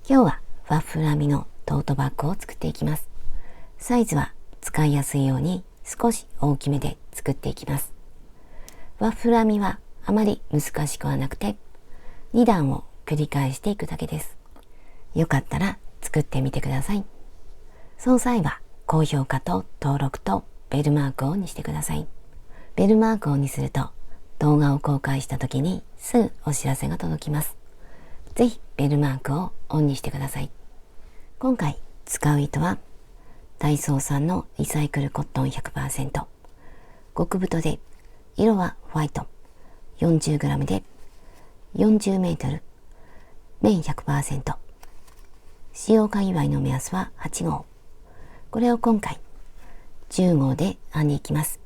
今日はワッフル編みのトートバッグを作っていきます。サイズは使いやすいように少し大きめで作っていきます。ワッフル編みはあまり難しくはなくて、2段を繰り返していくだけです。よかったら作ってみてください。その際は高評価と登録とベルマークをオンにしてください。ベルマークをオンにすると動画を公開した時にすぐお知らせが届きます。ぜひベルマークをオンにしてください。今回使う糸はダイソー産のリサイクルコットン 100%、 極太で色はホワイト、 40g で40メートル、綿 100%、 使用かぎ針の目安は8号。これを今回10号で編んでいきます。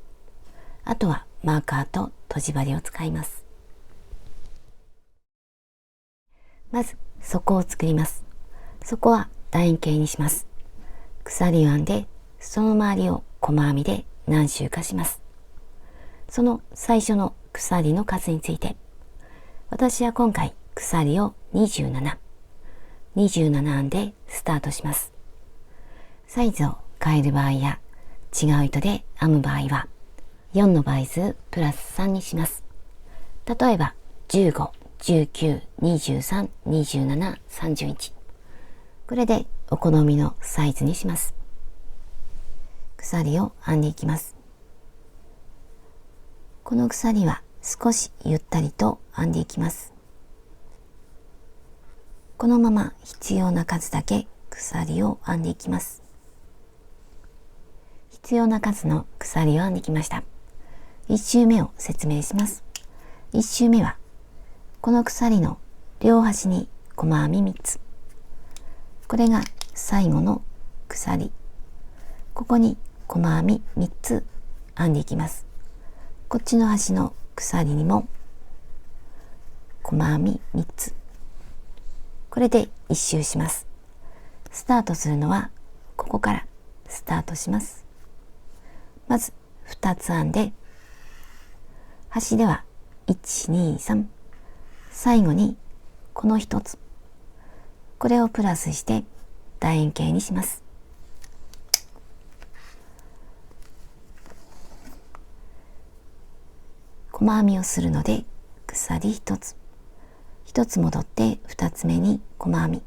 あとはマーカーととじ針を使います。まず底を作ります。底は楕円形にします。鎖を編んでその周りを細編みで何周かします。その最初の鎖の数について、私は今回鎖を27編んでスタートします。サイズを変える場合や違う糸で編む場合は4の倍数プラス3にします。例えば15、19、23、27、31。これでお好みのサイズにします。鎖を編んでいきます。この鎖は少しゆったりと編んでいきます。このまま必要な数だけ鎖を編んでいきます。必要な数の鎖を編んできました。1周目を説明します。1周目はこの鎖の両端に細編み3つ。これが最後の鎖。ここに細編み3つ編んでいきます。こっちの端の鎖にも細編み3つ。これで1周します。スタートするのはここからスタートします。まず2つ編んで、端では1、2、3、最後にこの1つ、これをプラスして楕円形にします。細編みをするので鎖1つ、1つ戻って2つ目に細編み。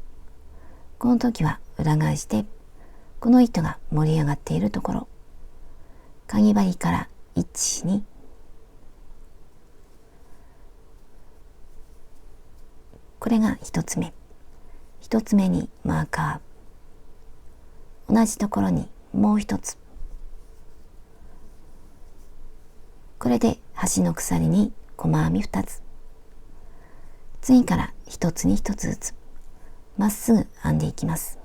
この時は裏返して、この糸が盛り上がっているところ、かぎ針から1、2、これが1つ目。1つ目にマーカー。同じところにもう1つ。これで端の鎖に細編み2つ。次から1つに1つずつまっすぐ編んでいきます。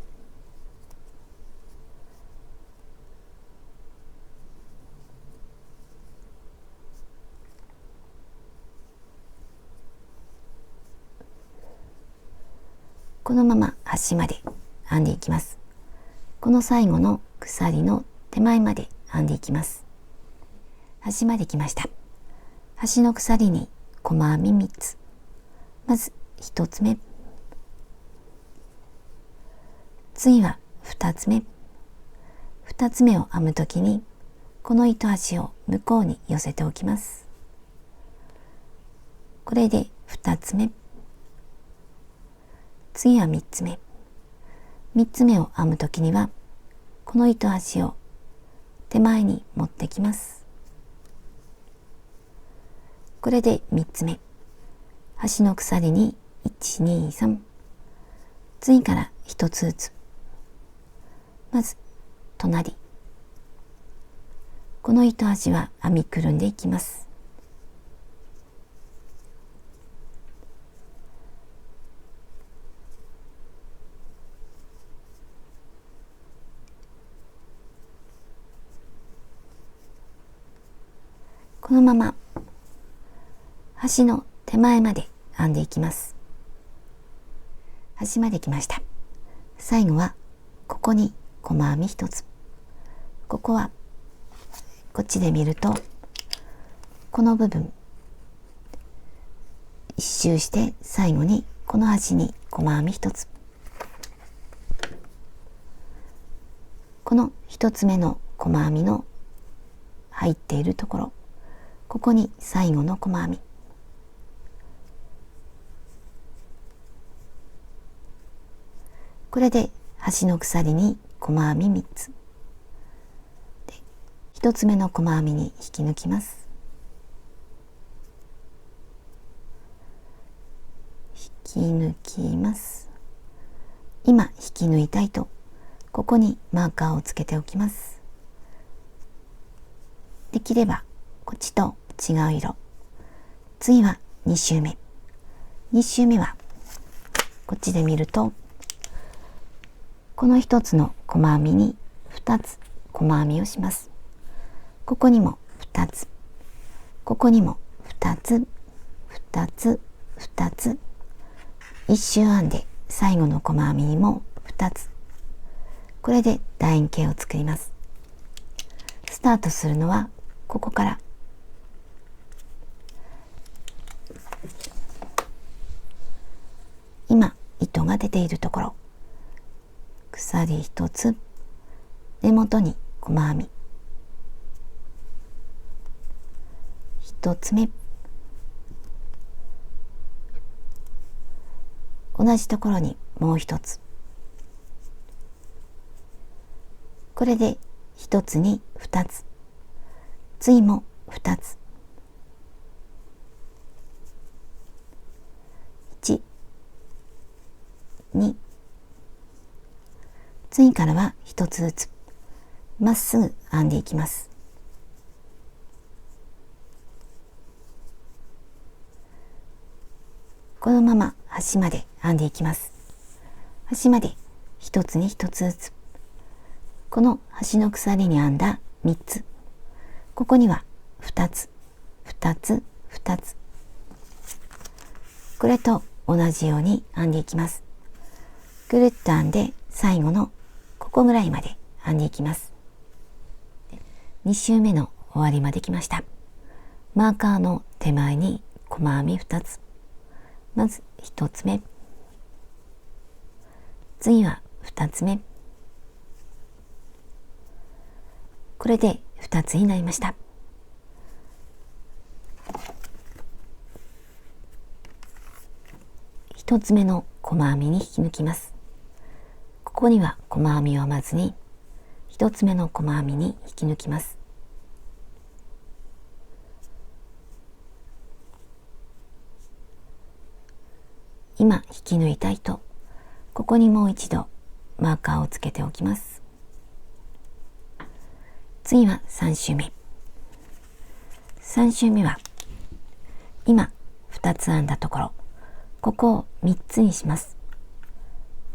このまま端まで編んでいきます。この最後の鎖の手前まで編んでいきます。端まで来ました。端の鎖に細編み3つ。まず1つ目。次は2つ目。2つ目を編むときに、この糸端を向こうに寄せておきます。これで2つ目。次は3つ目。3つ目を編むときには、この糸端を手前に持ってきます。これで3つ目。端の鎖に1、2、3。次から1つずつ。まず、隣。この糸端は編みくるんでいきます。このまま端の手前まで編んでいきます。端まで来ました。最後はここに細編み1つ。ここはこっちで見るとこの部分一周して最後にこの端に細編み1つ。この1つ目の細編みの入っているところ、ここに最後の細編み、これで端の鎖に細編み3つで、1つ目の細編みに引き抜きます。引き抜きます。今引き抜いた糸、ここにマーカーをつけておきます。できればこっちと違う色。次は2周目。2周目はこっちで見ると、この1つの細編みに2つ細編みをします。ここにも2つ、ここにも2つ、2つ、2つ、1周編んで最後の細編みにも2つ。これで楕円形を作ります。スタートするのはここから。今糸が出ているところ、鎖1つ、根元に細編み1つ目、同じところにもう1つ、これで1つに2つ、次も2つ、1、2、次からは1つずつまっすぐ編んでいきます。このまま端まで編んでいきます。端まで1つに1つずつ、この端の鎖に編んだ3つ、ここには2つ、2つ、2つ、これと同じように編んでいきます。ぐるっと編んで最後のここぐらいまで編んでいきます。2周目の終わりまで来ました。マーカーの手前に細編み2つ、まず1つ目、次は2つ目、これで2つになりました。1つ目の細編みに引き抜きます。ここには細編みを編まずに1つ目の細編みに引き抜きます。今引き抜いた糸、ここにもう一度マーカーをつけておきます。次は3周目。3周目は今2つ編んだところ、ここを3つにします。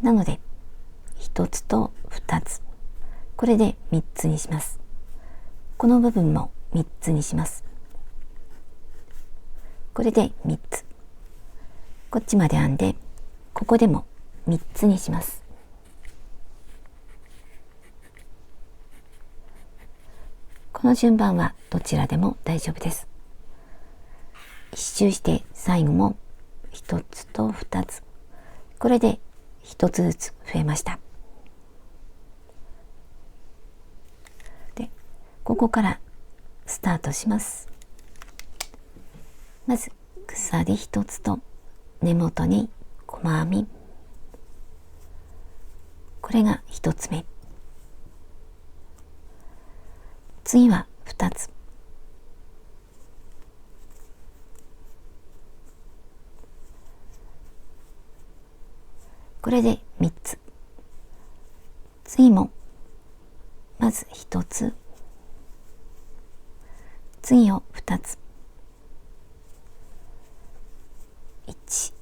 なので1つと2つ、これで3つにします。この部分も3つにします。これで3つ。こっちまで編んで、ここでも3つにします。この順番はどちらでも大丈夫です。一周して最後も1つと2つ。これで1つずつ増えました。で、ここからスタートします。まず鎖1つと根元に細編み、これが1つ目。次は2つ、これで3つ。次もまず1つ、次を2つ、1、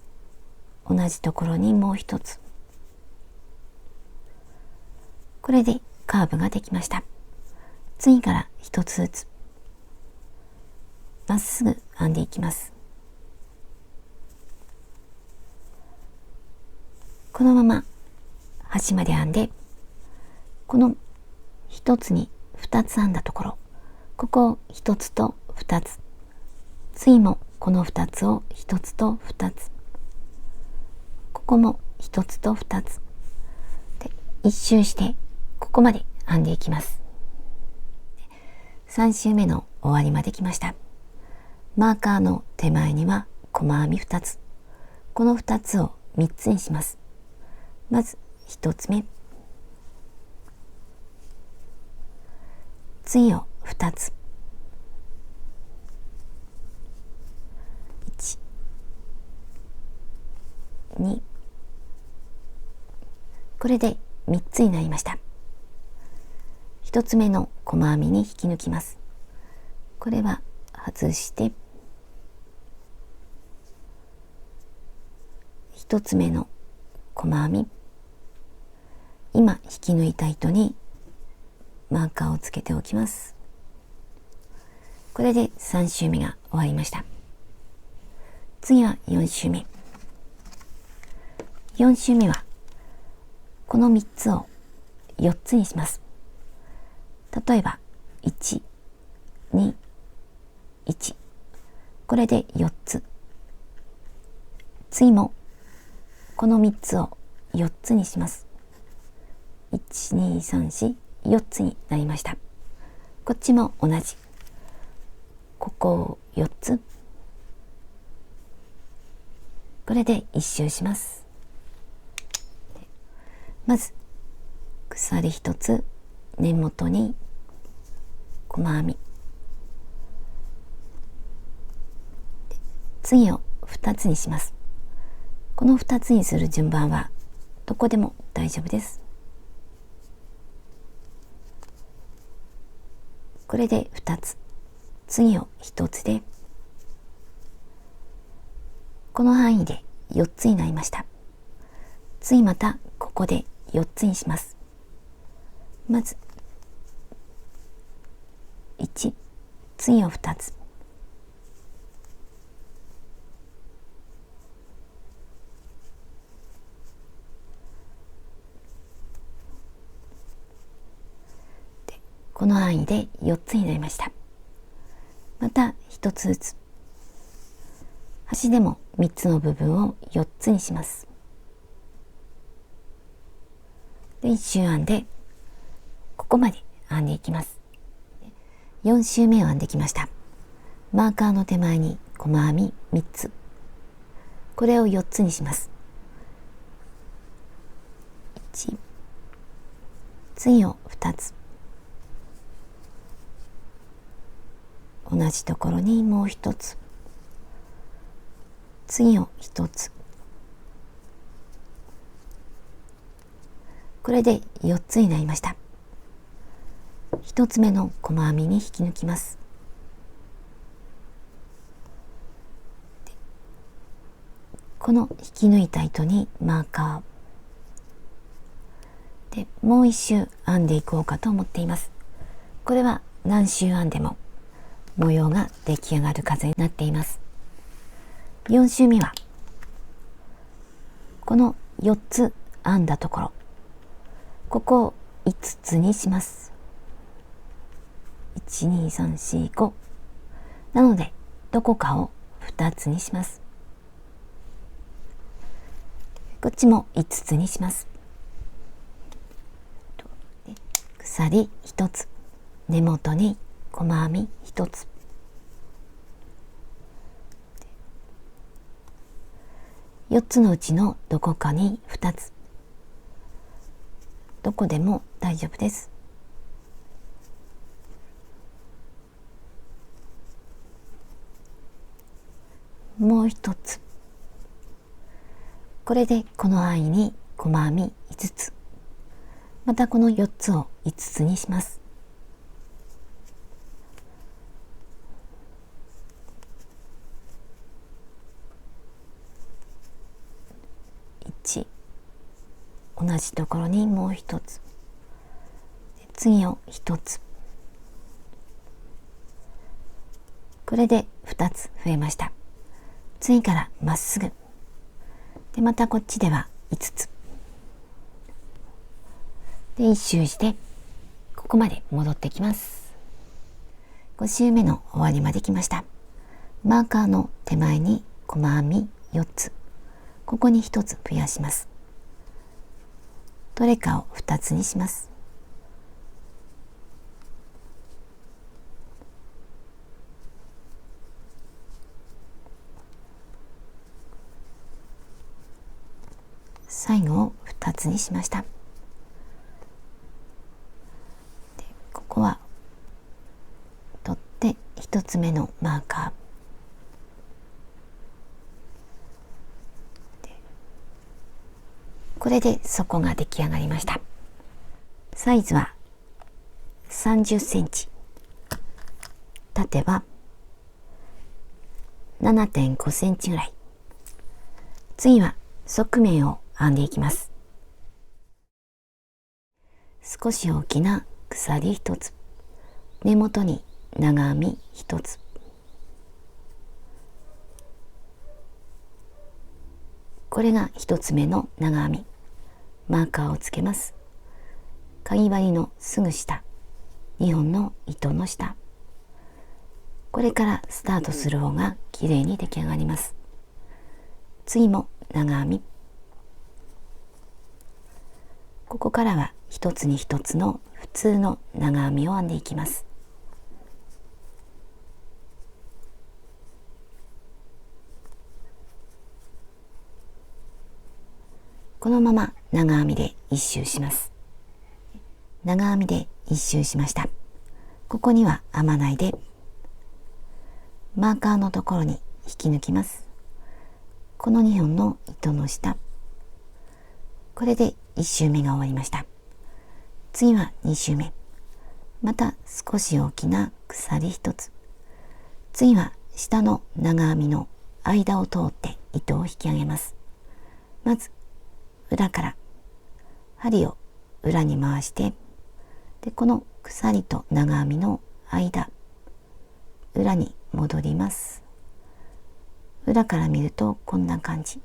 同じところにもう1つ。これでカーブができました。次から1つずつまっすぐ編んでいきます。このまま端まで編んで、この1つに2つ編んだところ、ここを1つと2つ、次もこの2つを1つと2つ、ここも1つと2つで1周してここまで編んでいきます。3周目の終わりまで来ました。マーカーの手前には細編み2つ。この2つを3つにします。まず1つ目。次を2つ。1、2。これで3つになりました。1つ目の細編みに引き抜きます。これは外して1つ目の細編み、今引き抜いた糸にマーカーをつけておきます。これで3周目が終わりました。次は4周目。4周目はこの3つを4つにします。例えば1、2、1。これで4つ。次もこの3つを4つにします。1、2、3、4、4つになりました。こっちも同じ。ここを4つ。これで1周します。まず鎖1つ、根元に細編み。次を2つにします。この2つにする順番はどこでも大丈夫です。これで2つ。次を1つで、この範囲で4つになりました。次またここで4つにします。まず1、次を2つ。この範囲で4つになりました。また1つずつ。端でも3つの部分を4つにします。で、1周編んで、ここまで編んでいきます。4周目を編んできました。マーカーの手前に細編み3つ。これを4つにします。1、次を2つ。同じところにもう1つ。次を1つ。これで4つになりました。1つ目の細編みに引き抜きます。この引き抜いた糸にマーカーでもう1周編んでいこうかと思っています。これは何周編んでも模様が出来上がる数になっています。4周目はこの4つ編んだところ、ここを5つにします。1、2、3、4、5。なのでどこかを2つにします。こっちも5つにします。鎖1つ、根元に細編み1つ。4つのうちのどこかに2つ。どこでも大丈夫です。もう1つ。これでこの範囲に細編み5つ。またこの4つを5つにします。1、同じところにもう1つ。次を1つ。これで2つ増えました。次からまっすぐ。で、またこっちでは5つ。で、1周して、ここまで戻ってきます。5周目の終わりまで来ました。マーカーの手前に細編み4つ。ここに1つ増やします。トレカを2つにします。2つにしました。でここは取って1つ目のマーカー、これで底が出来上がりました。サイズは30センチ、縦は7.5 センチぐらい。次は側面を編んでいきます。少し大きな鎖1つ、根元に長編み1つ、これが1つ目の長編み。マーカーをつけます。かぎ針のすぐ下、2本の糸の下、これからスタートする方がきれいに出来上がります。次も長編み。ここからは一つに一つの普通の長編みを編んでいきます。このまま長編みで一周します。長編みで一周しました。ここには編まないで、マーカーのところに引き抜きます。この2本の糸の下、これで1周目が終わりました。次は2周目。また少し大きな鎖1つ。次は下の長編みの間を通って糸を引き上げます。まず裏から針を裏に回して、でこの鎖と長編みの間、裏に戻ります。裏から見るとこんな感じ。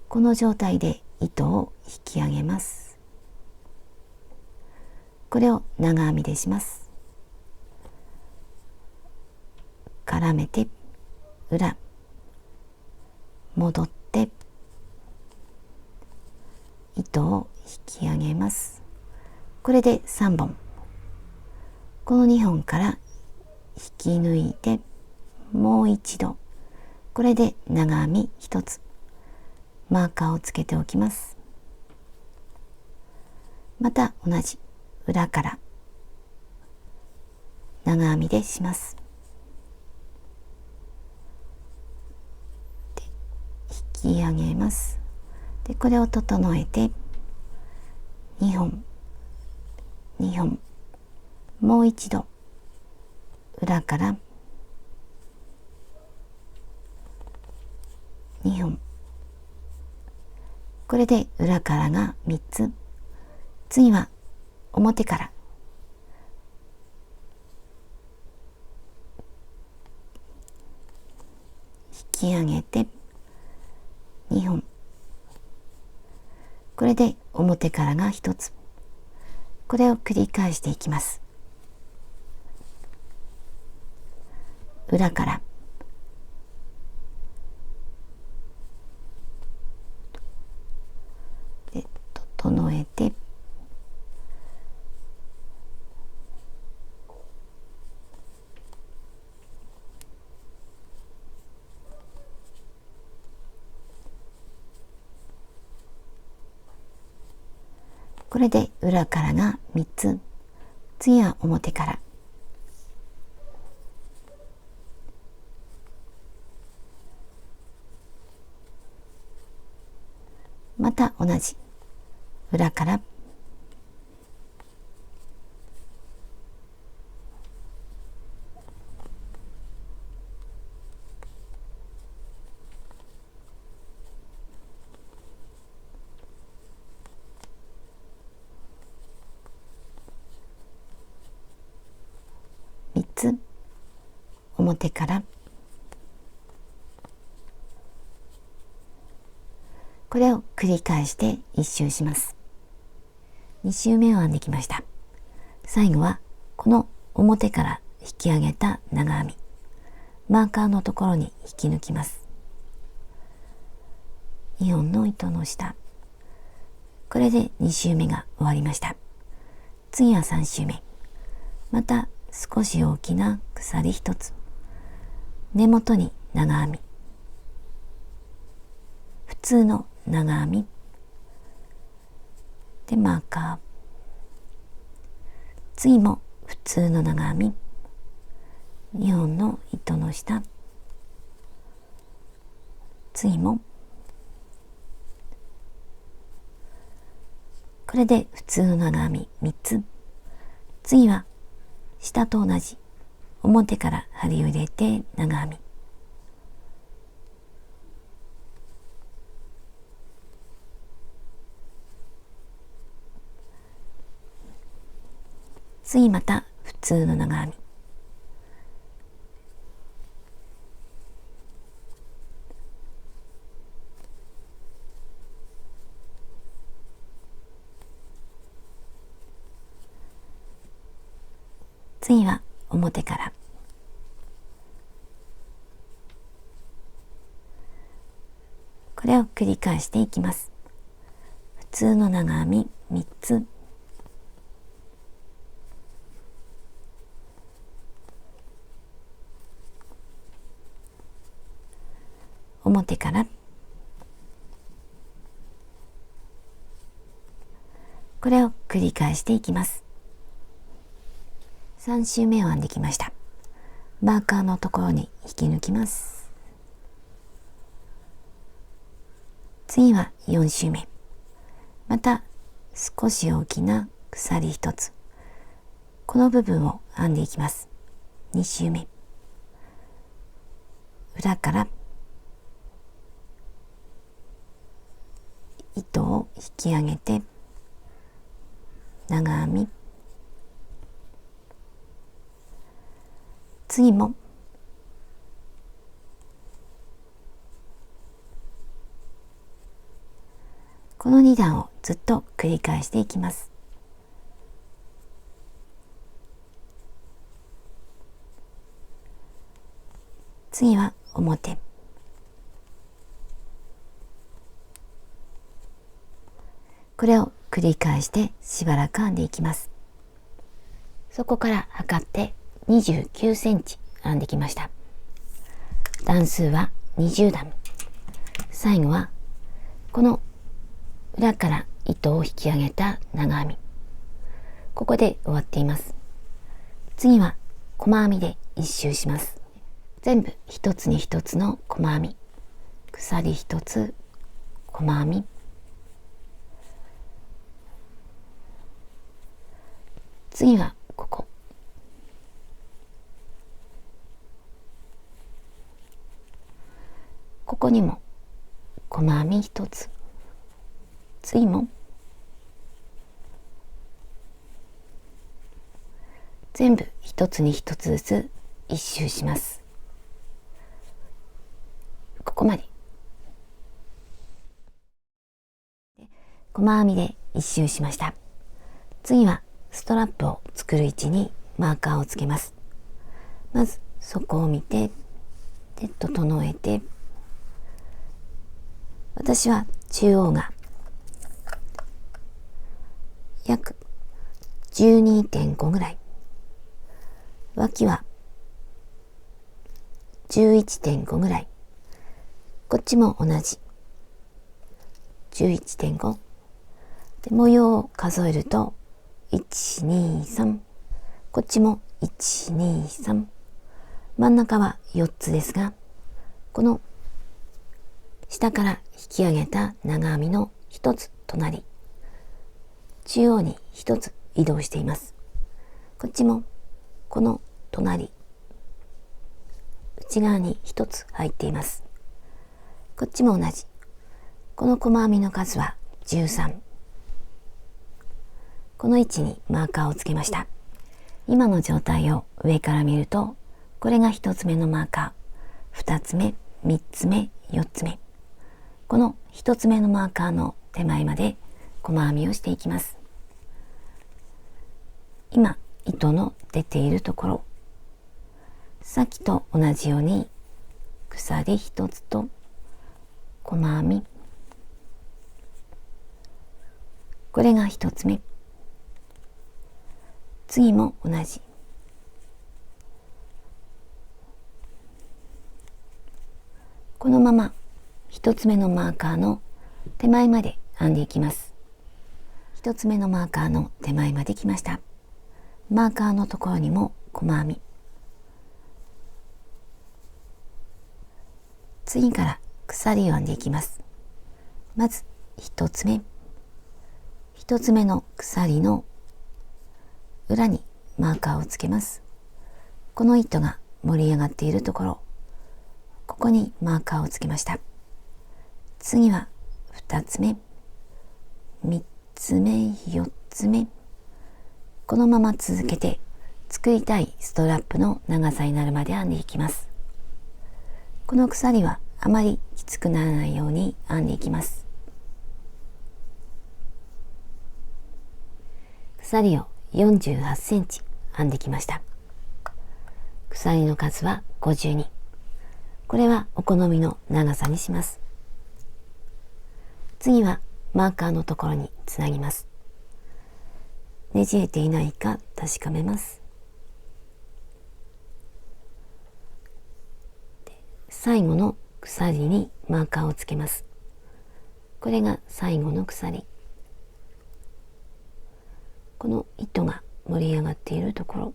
この状態で糸を引き上げます。これを長編みでします。絡めて裏、戻って糸を引き上げます。これで3本。この2本から引き抜いてもう一度、これで長編み1つ、マーカーをつけておきます。また同じ裏から長編みでします。で引き上げます。でこれを整えて2本2本、もう一度裏から2本、これで裏からが3つ。次は表から引き上げて2本、これで表からが1つ。これを繰り返していきます。裏からで整えて、これで裏からが3つ。次は表からまた同じ裏から3つ、表からこれを繰り返して1周します。2周目を編んできました。最後はこの表から引き上げた長編み、マーカーのところに引き抜きます。2本の糸の下、これで2周目が終わりました。次は3周目。また少し大きな鎖1つ、根元に長編み、普通の長編み、でマーカー。次も普通の長編み、2本の糸の下、次もこれで普通の長編み3つ。次は下と同じ表から針を入れて長編み、次また普通の長編み、次は表から、これを繰り返していきます。普通の長編み3つ、表から、これを繰り返していきます。3周目を編んできました。マーカーのところに引き抜きます。次は4周目。また少し大きな鎖1つ、この部分を編んでいきます。2周目、裏から糸を引き上げて長編み、次もこの2段をずっと繰り返していきます。次は表、これを繰り返してしばらく編んでいきます。そこから測って29センチ編んできました。段数は20段。最後はこの裏から糸を引き上げた長編み、ここで終わっています。次は細編みで1周します。全部一つに一つの細編み、鎖1つ細編み、次はここ、ここにも細編み1つ、次も全部一つに一つずつ1周します。ここまで細編みで1周しました。次はストラップを作る位置にマーカーをつけます。まず底を見て、で整えて、私は中央が約 12.5 ぐらい、脇は 11.5 ぐらい、こっちも同じ 11.5 で、模様を数えると123、こっちも123、真ん中は4つですが、この下から引き上げた長編みの一つ隣、中央に一つ移動しています。こっちもこの隣、内側に一つ入っています。こっちも同じ。この細編みの数は13。この位置にマーカーをつけました。今の状態を上から見ると、これが一つ目のマーカー、二つ目、三つ目、四つ目。この一つ目のマーカーの手前まで細編みをしていきます。今、糸の出ているところ、さっきと同じように鎖一つと細編み、これが一つ目。次も同じ。このまま一つ目のマーカーの手前まで編んでいきます。1つ目のマーカーの手前まで来ました。マーカーのところにも細編み。次から鎖を編んでいきます。まず1つ目。1つ目の鎖の裏にマーカーをつけます。この糸が盛り上がっているところ、ここにマーカーをつけました。次は2つ目、3つ目、4つ目。このまま続けて作りたいストラップの長さになるまで編んでいきます。この鎖はあまりきつくならないように編んでいきます。鎖を48センチ編んできました。鎖の数は52。これはお好みの長さにします。次はマーカーのところにつなぎます。ねじれていないか確かめます。最後の鎖にマーカーをつけます。これが最後の鎖。この糸が盛り上がっているところ、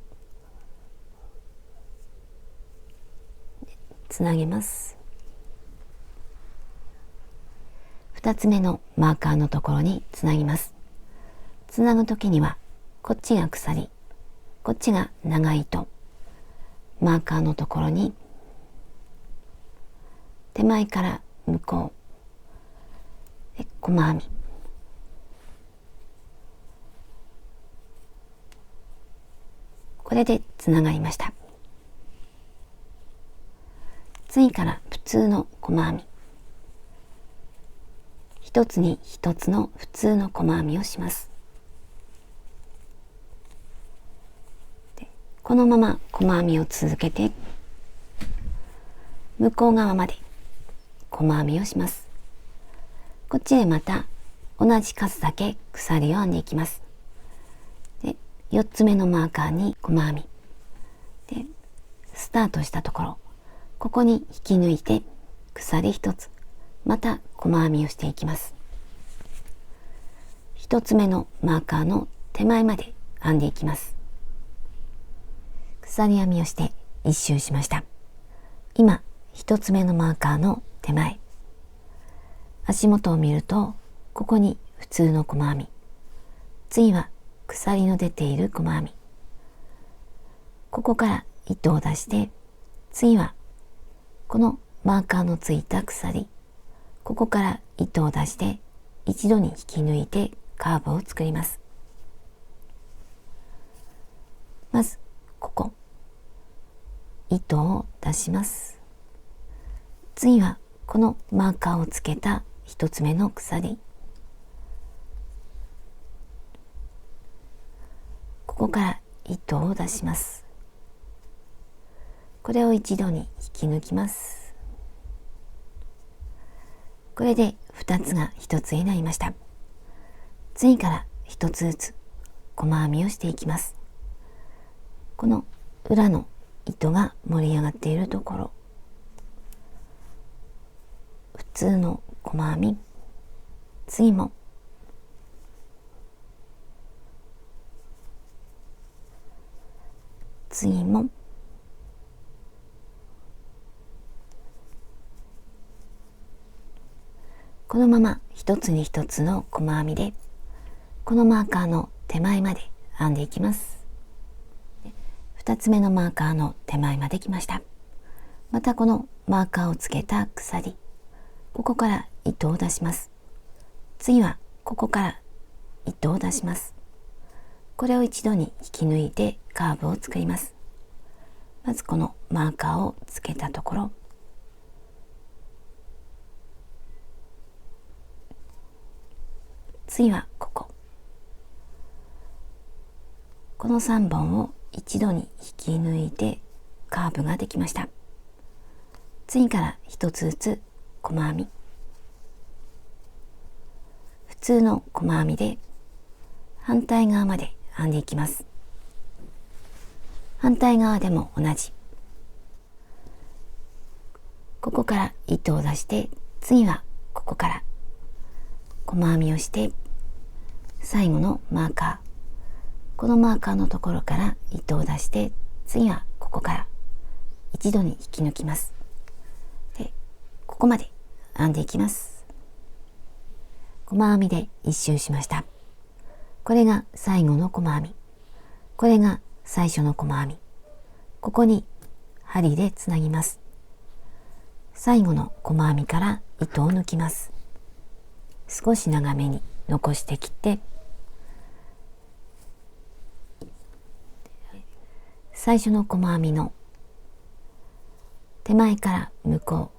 つなげます。2つ目のマーカーのところにつなぎます。つなぐときにはこっちが鎖、こっちが長い糸。マーカーのところに手前から向こうで細編み。これでつながりました。次から普通の細編み。一つに一つの普通の細編みをします。このまま細編みを続けて向こう側まで細編みをします。こっちでまた同じ数だけ鎖を編んでいきます。で、4つ目のマーカーに細編みでスタートしたところ、ここに引き抜いて鎖1つ、また細編みをしていきます。1つ目のマーカーの手前まで編んでいきます。鎖編みをして1周しました。今1つ目のマーカーの手前、足元を見るとここに普通の細編み、次は鎖の出ている細編み、ここから糸を出して、次はこのマーカーのついた鎖、ここから糸を出して一度に引き抜いてカーブを作ります。まずここ糸を出します。次はこのマーカーをつけた一つ目の鎖、ここから糸を出します。これを一度に引き抜きます。これで2つが1つになりました。次から1つずつ細編みをしていきます。この裏の糸が盛り上がっているところ、普通の細編み、次も次もこのまま一つに一つの細編みでこのマーカーの手前まで編んでいきます。2つ目のマーカーの手前まで来ました。またこのマーカーをつけた鎖、ここから糸を出します。次はここから糸を出します。これを一度に引き抜いてカーブを作ります。まずこのマーカーをつけたところ、次はこの3本を一度に引き抜いてカーブができました。次から一つずつ細編み、普通の細編みで反対側まで編んでいきます。反対側でも同じ。ここから糸を出して、次はここから細編みをして最後のマーカー、このマーカーのところから糸を出して、次はここから一度に引き抜きます。で、ここまで編んでいきます。細編みで一周しました。これが最後の細編み、これが最初の細編み。ここに針でつなぎます。最後の細編みから糸を抜きます。少し長めに残して切って、最初の細編みの手前から向こ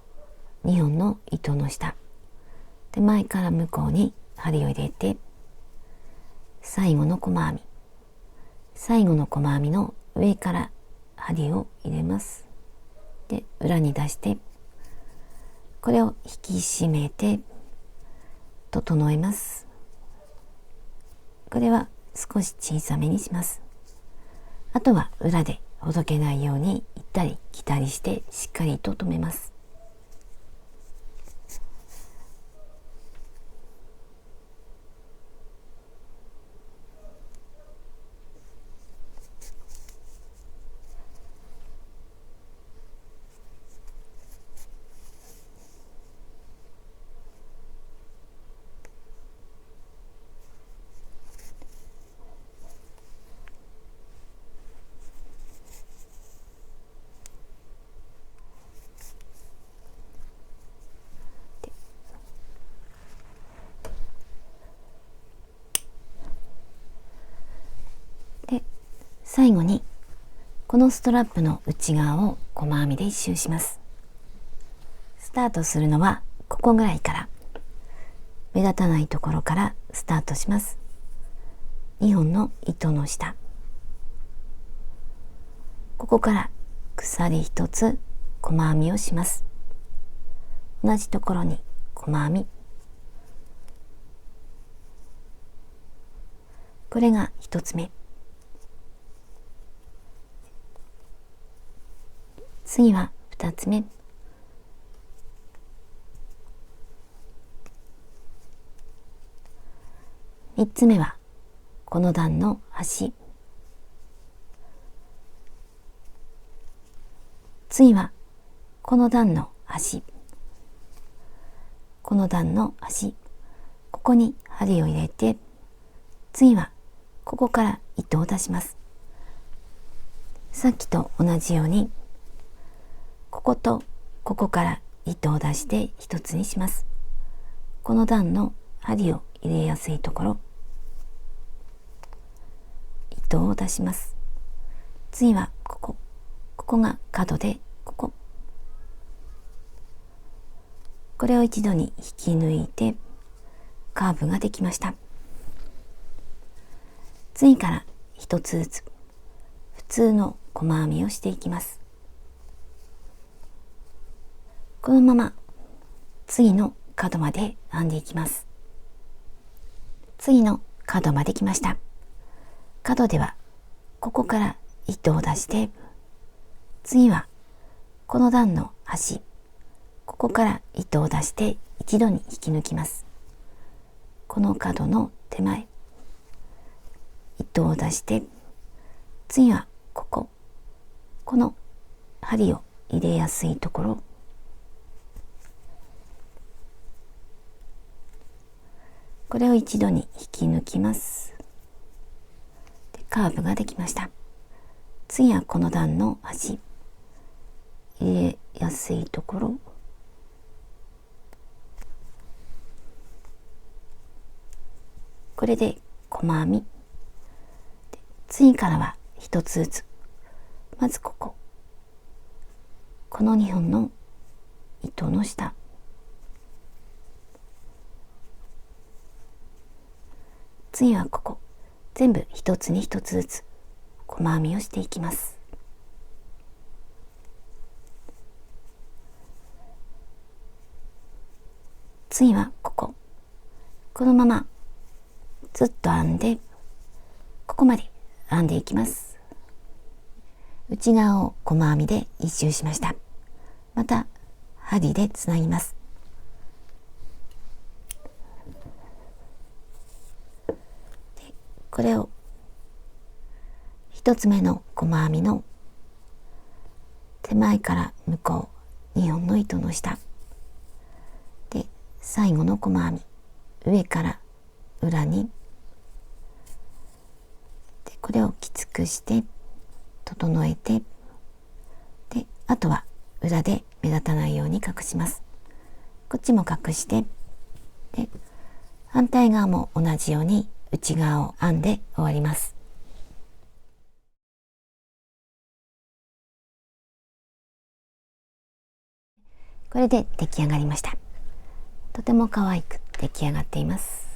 う2本の糸の下、手前から向こうに針を入れて、最後の細編み、最後の細編みの上から針を入れます。で、裏に出して、これを引き締めて整えます。これは少し小さめにします。あとは裏でほどけないように行ったり来たりしてしっかりと留めます。で、最後にこのストラップの内側を細編みで一周します。スタートするのはここぐらいから、目立たないところからスタートします。2本の糸の下、ここから鎖1つ細編みをします。同じところに細編み、これが1つ目。次は2つ目。3つ目はこの段の端。次はこの段の端。この段の端。ここに針を入れて、次はここから糸を出します。さっきと同じように、こことここから糸を出して一つにします。この段の針を入れやすいところ、糸を出します。次はここ、ここが角で、これを一度に引き抜いてカーブができました。次から一つずつ普通の細編みをしていきます。このまま次の角まで編んでいきます。次の角まで来ました。角ではここから糸を出して、次はこの段の端、ここから糸を出して一度に引き抜きます。この角の手前、糸を出して、次はこの針を入れやすいところ、これを一度に引き抜きます。で、カーブができました。次はこの段の端、入れやすいところ、これで細編み。次からは一つずつ、まずこの2本の糸の下、次は全部一つに一つずつ細編みをしていきます。次はこのままずっと編んで、ここまで編んでいきます。内側を細編みで一周しました。また針でつなぎます。これを1つ目の細編みの手前から向こう2本の糸の下で、最後の細編み上から裏にで、これをきつくして整えて、であとは裏で目立たないように隠します。こっちも隠して、で反対側も同じように内側を編んで終わります。これで出来上がりました。とても可愛く出来上がっています。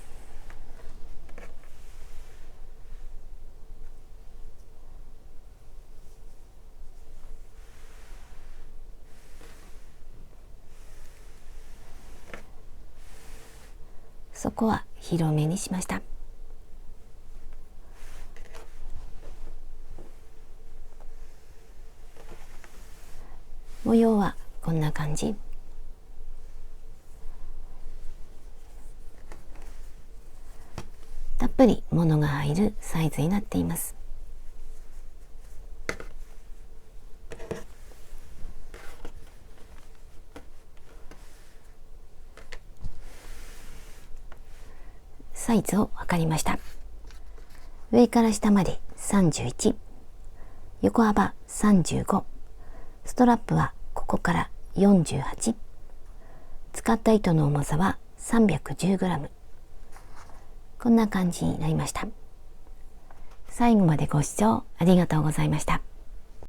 底は広めにしました。模様はこんな感じ。たっぷり物が入るサイズになっています。サイズを測りました。上から下まで31、横幅35、ストラップはここから48、使った糸の重さは 310g。 こんな感じになりました。最後までご視聴ありがとうございました。